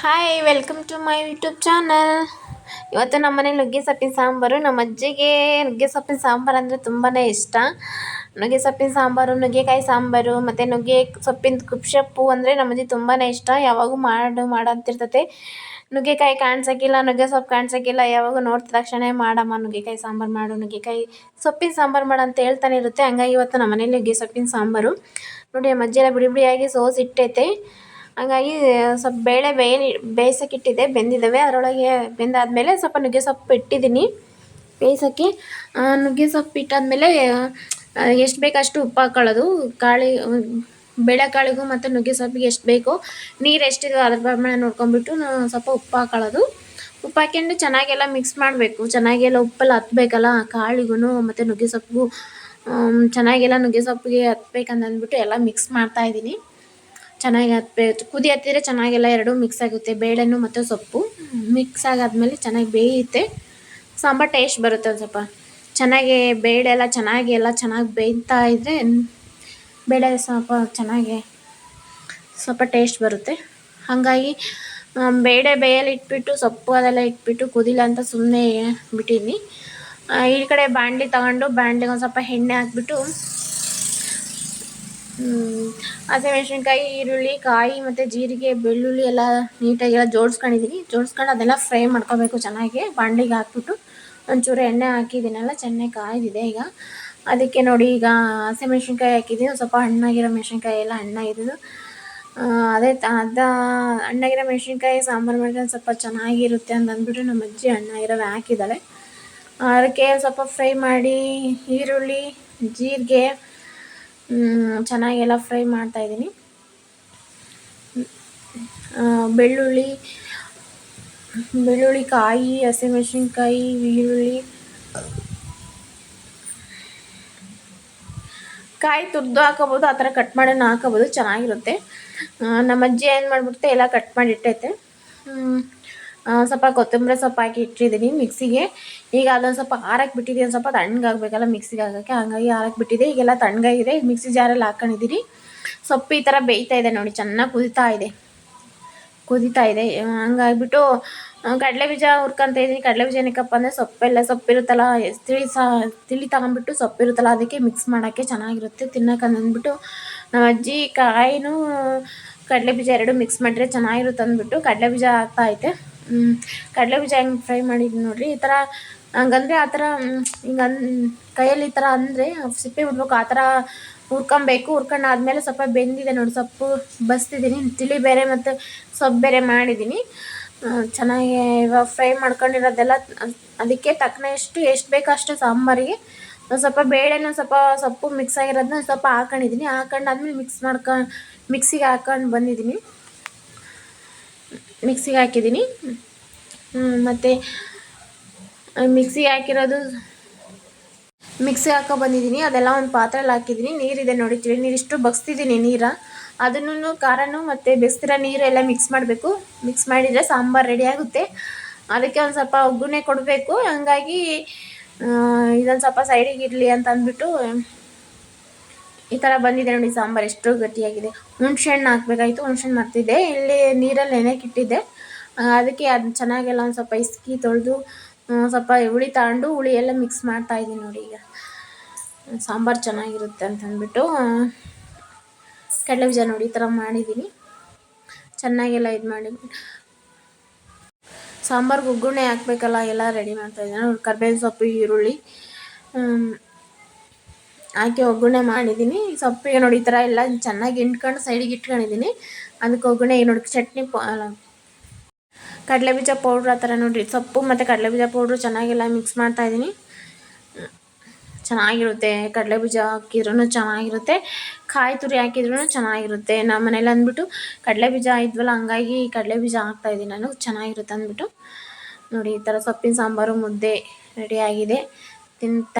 Hi welcome to my YouTube channel. ಇವತ್ತು ನಮ್ಮ ಮನೇಲಿ ನುಗ್ಗೆ ಸೊಪ್ಪಿನ ಸಾಂಬಾರು. ನಮ್ಮ ಅಜ್ಜಿಗೆ ನುಗ್ಗೆ ಸೊಪ್ಪಿನ ಸಾಂಬಾರು ಅಂದರೆ ತುಂಬಾ ಇಷ್ಟ. ನುಗ್ಗೆ ಸೊಪ್ಪಿನ ಸಾಂಬಾರು, ನುಗ್ಗೆಕಾಯಿ ಸಾಂಬಾರು ಮತ್ತು ನುಗ್ಗೆ ಸೊಪ್ಪಿನ ಕುಪ್ಸಪ್ಪು ಅಂದರೆ ನಮ್ಮ ಅಜ್ಜಿ ತುಂಬಾ ಇಷ್ಟ. ಯಾವಾಗೂ ಮಾಡಂತಿರ್ತತೆ. ನುಗ್ಗೆಕಾಯಿ ಕಾಣ್ಸೋಕ್ಕಿಲ್ಲ, ನುಗ್ಗೆ ಸೊಪ್ಪು ಕಾಣ್ಸೋಕ್ಕಿಲ್ಲ, ಯಾವಾಗೂ ನೋಡಿದ ತಕ್ಷಣ ಮಾಡಮ್ಮ ನುಗ್ಗೆಕಾಯಿ ಸಾಂಬಾರು ಮಾಡು, ನುಗ್ಗೆಕಾಯಿ ಸೊಪ್ಪಿನ ಸಾಂಬಾರು ಮಾಡು ಅಂತ ಹೇಳ್ತಾನೆ ಇರುತ್ತೆ. ಹಂಗಾಗಿ ಇವತ್ತು ನಮ್ಮ ಮನೇಲಿ ನುಗ್ಗೆ ಸೊಪ್ಪಿನ ಸಾಂಬಾರು. ನೋಡಿ ನಮ್ಮ ಅಜ್ಜಿ ಎಲ್ಲ ಬಿಡಿ ಬಿಡಿಯಾಗಿ ಸೋಸಿಟ್ಟೈತೆ. ಹಂಗಾಗಿ ಸ್ವಲ್ಪ ಬೇಳೆ ಬೇಯಿಸೋಕ್ಕಿಟ್ಟಿದ್ದೆ, ಬೆಂದಿದ್ದಾವೆ. ಅದರೊಳಗೆ ಬೆಂದಾದಮೇಲೆ ಸ್ವಲ್ಪ ನುಗ್ಗೆ ಸೊಪ್ಪು ಇಟ್ಟಿದ್ದೀನಿ ಬೇಯಿಸೋಕ್ಕೆ. ನುಗ್ಗೆ ಸೊಪ್ಪು ಇಟ್ಟಾದಮೇಲೆ ಎಷ್ಟು ಬೇಕೋ ಅಷ್ಟು ಉಪ್ಪು ಹಾಕೊಳ್ಳೋದು. ಬೇಳೆಕಾಳಿಗೂ ಮತ್ತು ನುಗ್ಗೆ ಸೊಪ್ಪಿಗೆ ಎಷ್ಟು ಬೇಕೋ ನೀರು ಎಷ್ಟಿದೆ ಅದ್ರ ಪ್ರಮಾಣ ನೋಡ್ಕೊಂಬಿಟ್ಟು ಸ್ವಲ್ಪ ಉಪ್ಪು ಹಾಕೊಳ್ಳೋದು. ಉಪ್ಪು ಹಾಕ್ಕೊಂಡು ಚೆನ್ನಾಗೆಲ್ಲ ಮಿಕ್ಸ್ ಮಾಡಬೇಕು. ಚೆನ್ನಾಗೆಲ್ಲ ಉಪ್ಪೆಲ್ಲ ಹತ್ಬೇಕಲ್ಲ ಕಾಳಿಗೂ ಮತ್ತು ನುಗ್ಗೆ ಸೊಪ್ಪಿಗೂ. ಚೆನ್ನಾಗೆಲ್ಲ ನುಗ್ಗೆ ಸೊಪ್ಪಿಗೆ ಹತ್ಬೇಕಂತಂದ್ಬಿಟ್ಟು ಎಲ್ಲ ಮಿಕ್ಸ್ ಮಾಡ್ತಾಯಿದ್ದೀನಿ. ಚೆನ್ನಾಗಿ ಕುದಿ ಹತ್ತಿದ್ರೆ ಚೆನ್ನಾಗೆಲ್ಲ ಎರಡೂ ಮಿಕ್ಸ್ ಆಗುತ್ತೆ, ಬೇಳೆನೂ ಮತ್ತು ಸೊಪ್ಪು ಮಿಕ್ಸ್ ಆಗಾದ್ಮೇಲೆ ಚೆನ್ನಾಗಿ ಬೇಯುತ್ತೆ. ಸಾಂಬಾರು ಟೇಸ್ಟ್ ಬರುತ್ತೆ. ಒಂದು ಸ್ವಲ್ಪ ಚೆನ್ನಾಗಿ ಬೇಳೆ ಎಲ್ಲ ಚೆನ್ನಾಗಿ ಬೇಯ್ತಾ ಇದ್ದರೆ ಬೇಳೆ ಸ್ವಲ್ಪ ಟೇಸ್ಟ್ ಬರುತ್ತೆ. ಹಾಗಾಗಿ ಬೇಳೆ ಬೇಯಲ್ಲಿ ಇಟ್ಬಿಟ್ಟು ಸೊಪ್ಪು ಅದೆಲ್ಲ ಇಟ್ಬಿಟ್ಟು ಕುದಿಲ್ಲ ಅಂತ ಸುಮ್ಮನೆ ಬಿಟ್ಟಿದ್ದೀನಿ. ಈ ಕಡೆ ಬಾಣಲಿ ತಗೊಂಡು ಬಾಣಲಿಗೆ ಒಂದು ಸ್ವಲ್ಪ ಎಣ್ಣೆ ಹಾಕ್ಬಿಟ್ಟು ಹಸಿಮೆಣ್ಸಿನ್ಕಾಯಿ, ಈರುಳ್ಳಿ, ಕಾಯಿ ಮತ್ತು ಜೀರಿಗೆ, ಬೆಳ್ಳುಳ್ಳಿ ಎಲ್ಲ ನೀಟಾಗೆಲ್ಲ ಜೋಡಿಸ್ಕೊಂಡು ಅದೆಲ್ಲ ಫ್ರೈ ಮಾಡ್ಕೋಬೇಕು ಚೆನ್ನಾಗಿ. ಬಾಣಲಿಗೆ ಹಾಕ್ಬಿಟ್ಟು ಒಂಚೂರು ಎಣ್ಣೆ ಹಾಕಿದ್ದೀನಲ್ಲ, ಚೆನ್ನಾಗಿ ಕಾಯ್ದಿದೆ. ಈಗ ಅದಕ್ಕೆ ನೋಡಿ, ಈಗ ಹಸಿಮೆಣ್ಸಿನ್ಕಾಯಿ ಹಾಕಿದ್ದೀನಿ. ಸ್ವಲ್ಪ ಹಣ್ಣಾಗಿರೋ ಮೆಣಸಿನ್ಕಾಯಿ ಎಲ್ಲ ಹಣ್ಣಾಗಿರೋದು. ಹಣ್ಣಾಗಿರೋ ಮೆಣಸಿನ್ಕಾಯಿ ಸಾಂಬಾರು ಮಾಡಿದ್ರೆ ಸ್ವಲ್ಪ ಚೆನ್ನಾಗಿರುತ್ತೆ ಅಂತಂದ್ಬಿಟ್ಟು ನಮ್ಮ ಅಜ್ಜಿ ಹಣ್ಣಾಗಿರೋದು ಹಾಕಿದ್ದಾಳೆ. ಅದಕ್ಕೆ ಸ್ವಲ್ಪ ಫ್ರೈ ಮಾಡಿ ಈರುಳ್ಳಿ, ಜೀರಿಗೆ ಚೆನ್ನಾಗೆಲ್ಲ ಫ್ರೈ ಮಾಡ್ತಾಯಿದ್ದೀನಿ. ಬೆಳ್ಳುಳ್ಳಿ, ಕಾಯಿ, ಹಸಿಮೆಣ್ಸಿನ್ಕಾಯಿ, ಈರುಳ್ಳಿ, ಕಾಯಿ ತುರಿದು ಹಾಕೋಬೋದು, ಆ ಥರ ಕಟ್ ಮಾಡಿ ಹಾಕೋಬೋದು, ಚೆನ್ನಾಗಿರುತ್ತೆ. ನಮ್ಮ ಅಜ್ಜಿ ಏನು ಮಾಡಿಬಿಡುತ್ತೆ, ಎಲ್ಲ ಕಟ್ ಮಾಡಿ ಇಟ್ಟೈತೆ. ಸ್ವಲ್ಪ ಕೊತ್ತಂಬರಿ ಸೊಪ್ಪು ಹಾಕಿ ಇಟ್ಟಿದ್ದೀನಿ ಮಿಕ್ಸಿಗೆ. ಈಗ ಅದೊಂದು ಸ್ವಲ್ಪ ಆರಕ್ಕೆ ಬಿಟ್ಟಿದ್ದೀನಿ. ಒಂದು ಸ್ವಲ್ಪ ತಣ್ಣಗಾಗಬೇಕಲ್ಲ ಮಿಕ್ಸಿಗೆ ಹಾಕೋಕ್ಕೆ, ಹಾಗಾಗಿ ಆರಕ್ಕೆ ಬಿಟ್ಟಿದೆ. ಈಗೆಲ್ಲ ತಣ್ಣಗಾಗಿದೆ. ಮಿಕ್ಸಿ ಜಾರಲ್ಲಿ ಹಾಕೊಂಡಿದ್ದೀನಿ. ಸೊಪ್ಪು ಈ ಥರ ಬೇಯ್ತಾ ಇದೆ ನೋಡಿ, ಚೆನ್ನಾಗಿ ಕುದೀತಾ ಇದೆ. ಹಂಗಾಗಿಬಿಟ್ಟು ಕಡಲೆ ಬೀಜ ಹುರ್ಕೊತ ಇದ್ದೀನಿ. ಕಡಲೆ ಬೀಜ ಏನಕ್ಕಪ್ಪ ಅಂದರೆ ಸೊಪ್ಪಿರುತ್ತಲ್ಲ, ತಿಳಿ ತಗೊಂಬಿಟ್ಟು ಸೊಪ್ಪಿರುತ್ತಲ್ಲ ಅದಕ್ಕೆ ಮಿಕ್ಸ್ ಮಾಡೋಕ್ಕೆ ಚೆನ್ನಾಗಿರುತ್ತೆ ತಿನ್ನೋಕ್ಕಂದ್ಬಿಟ್ಟು ನಮ್ಮ ಅಜ್ಜಿ ಕಾಯಿನೂ ಕಡಲೆ ಬೀಜ ಎರಡೂ ಮಿಕ್ಸ್ ಮಾಡಿದ್ರೆ ಚೆನ್ನಾಗಿರುತ್ತೆ ಅಂದ್ಬಿಟ್ಟು ಕಡಲೆ ಬೀಜ ಹಾಕ್ತಾಯಿದ್ದೆ. ಕಡಲೆ ಬೀಜ ಹೆಂಗೆ ಫ್ರೈ ಮಾಡಿದ್ದೀನಿ ನೋಡಿರಿ. ಈ ಥರ ಹಂಗಂದರೆ ಆ ಥರ ಹಿಂಗೆ ಕೈಯಲ್ಲಿ ಈ ಥರ ಅಂದರೆ ಸಿಪ್ಪೆ ಬಿಡ್ಬೇಕು, ಆ ಥರ ಹುರ್ಕೊಬೇಕು. ಹುರ್ಕೊಂಡಾದ್ಮೇಲೆ ಸ್ವಲ್ಪ ಬೆಂದಿದೆ ನೋಡಿ, ಸೊಪ್ಪು ಬಸ್ತಿದ್ದೀನಿ. ತಿಳಿ ಬೇರೆ ಮತ್ತು ಸೊಪ್ಪು ಬೇರೆ ಮಾಡಿದ್ದೀನಿ. ಚೆನ್ನಾಗಿ ಇವಾಗ ಫ್ರೈ ಮಾಡ್ಕೊಂಡಿರೋದೆಲ್ಲ ಅದಕ್ಕೆ ತಕ್ಕನಷ್ಟು ಎಷ್ಟು ಬೇಕೋ ಅಷ್ಟು ಸಾಂಬಾರಿಗೆ ಸ್ವಲ್ಪ ಬೇಳೆನ ಸ್ವಲ್ಪ ಸೊಪ್ಪು ಮಿಕ್ಸ್ ಆಗಿರೋದನ್ನ ಸ್ವಲ್ಪ ಹಾಕೊಂಡಿದ್ದೀನಿ. ಹಾಕೊಂಡಾದ್ಮೇಲೆ ಮಿಕ್ಸಿಗೆ ಹಾಕ್ಕೊಂಡು ಮಿಕ್ಸಿಗೆ ಹಾಕಿದ್ದೀನಿ. ಮತ್ತು ಮಿಕ್ಸಿಗೆ ಹಾಕೋ ಬಂದಿದ್ದೀನಿ. ಅದೆಲ್ಲ ಒಂದು ಪಾತ್ರೆಯಲ್ಲಿ ಹಾಕಿದ್ದೀನಿ. ನೀರಿದೆ ನೋಡಿ, ತಿಳಿ ನೀರಿಷ್ಟು ಬಗ್ಸ್ತಿದ್ದೀನಿ ಅದನ್ನು ಖಾರನೂ ಮತ್ತು ಬೆಸ್ತಿರೋ ನೀರು ಎಲ್ಲ ಮಿಕ್ಸ್ ಮಾಡಬೇಕು. ಮಿಕ್ಸ್ ಮಾಡಿದರೆ ಸಾಂಬಾರು ರೆಡಿ ಆಗುತ್ತೆ. ಅದಕ್ಕೆ ಒಂದು ಸ್ವಲ್ಪ ಒಗ್ಗರಣೆ ಕೊಡಬೇಕು. ಹಂಗಾಗಿ ಇದೊಂದು ಸ್ವಲ್ಪ ಸೈಡಿಗೆ ಇರಲಿ ಅಂತ ಅಂದ್ಬಿಟ್ಟು ಈ ಥರ ಬಂದಿದೆ ನೋಡಿ ಸಾಂಬಾರು. ಎಷ್ಟು ಗಟ್ಟಿಯಾಗಿದೆ. ಹುಣ್ಸೆಹಣ್ಣು ಹಾಕಬೇಕಾಗಿತ್ತು, ಹುಣ್ಸೆಹಣ್ಣು ಮರ್ತಿದ್ದೆ. ಇಲ್ಲಿ ನೀರಲ್ಲಿ ನೆನೆಯಕ್ಕಿಟ್ಟಿದ್ದೆ. ಅದಕ್ಕೆ ಅದು ಚೆನ್ನಾಗೆಲ್ಲ ಒಂದು ಸ್ವಲ್ಪ ಇಸ್ಕಿ ತೊಳೆದು ಸ್ವಲ್ಪ ಹುಳಿ ತಗೊಂಡು ಹುಳಿ ಎಲ್ಲ ಮಿಕ್ಸ್ ಮಾಡ್ತಾಯಿದ್ದೀನಿ ನೋಡಿ. ಈಗ ಸಾಂಬಾರು ಚೆನ್ನಾಗಿರುತ್ತೆ ಅಂತಂದ್ಬಿಟ್ಟು ಕಡಲೆ ಬೀಜ ನೋಡಿ ಈ ಥರ ಮಾಡಿದ್ದೀನಿ. ಚೆನ್ನಾಗೆಲ್ಲ ಇದು ಮಾಡಿ ಸಾಂಬಾರ್ಗೆ ಒಗ್ಗರಣೆ ಹಾಕಬೇಕಲ್ಲ, ಎಲ್ಲ ರೆಡಿ ಮಾಡ್ತಾಯಿದ್ದೀನಿ. ಕರ್ಬೇವಿನ ಸೊಪ್ಪು, ಈರುಳ್ಳಿ ಹಾಕಿ ಒಗ್ಗರಣೆ ಮಾಡಿದ್ದೀನಿ. ಸೊಪ್ಪಿಗೆ ನೋಡಿ ಈ ಥರ ಎಲ್ಲ ಚೆನ್ನಾಗಿ ಹಿಂಡ್ಕೊಂಡು ಸೈಡಿಗೆ ಇಟ್ಕೊಂಡಿದ್ದೀನಿ. ಅದಕ್ಕೆ ಒಗ್ಗರಣೆ ನೋಡಿ ಚಟ್ನಿ ಕಡಲೆ ಬೀಜ ಪೌಡ್ರ್ ಆ ಥರ ನೋಡಿರಿ, ಸೊಪ್ಪು ಮತ್ತು ಕಡಲೆ ಬೀಜ ಪೌಡ್ರು ಚೆನ್ನಾಗೆಲ್ಲ ಮಿಕ್ಸ್ ಮಾಡ್ತಾಯಿದ್ದೀನಿ. ಚೆನ್ನಾಗಿರುತ್ತೆ. ಕಡಲೆ ಬೀಜ ಹಾಕಿದ್ರೂ ಚೆನ್ನಾಗಿರುತ್ತೆ, ಕಾಯಿ ತುರಿ ಹಾಕಿದ್ರೂ ಚೆನ್ನಾಗಿರುತ್ತೆ. ನಮ್ಮ ಮನೇಲಿ ಅಂದ್ಬಿಟ್ಟು ಕಡಲೆ ಬೀಜ ಇದ್ವಲ್ಲ, ಹಂಗಾಗಿ ಕಡಲೆ ಬೀಜ ಹಾಕ್ತಾಯಿದ್ದೀನಿ ನಾನು, ಚೆನ್ನಾಗಿರುತ್ತೆ ಅಂದ್ಬಿಟ್ಟು. ನೋಡಿ ಈ ಥರ ಸೊಪ್ಪಿನ ಸಾಂಬಾರು ಮುದ್ದೆ ರೆಡಿಯಾಗಿದೆ.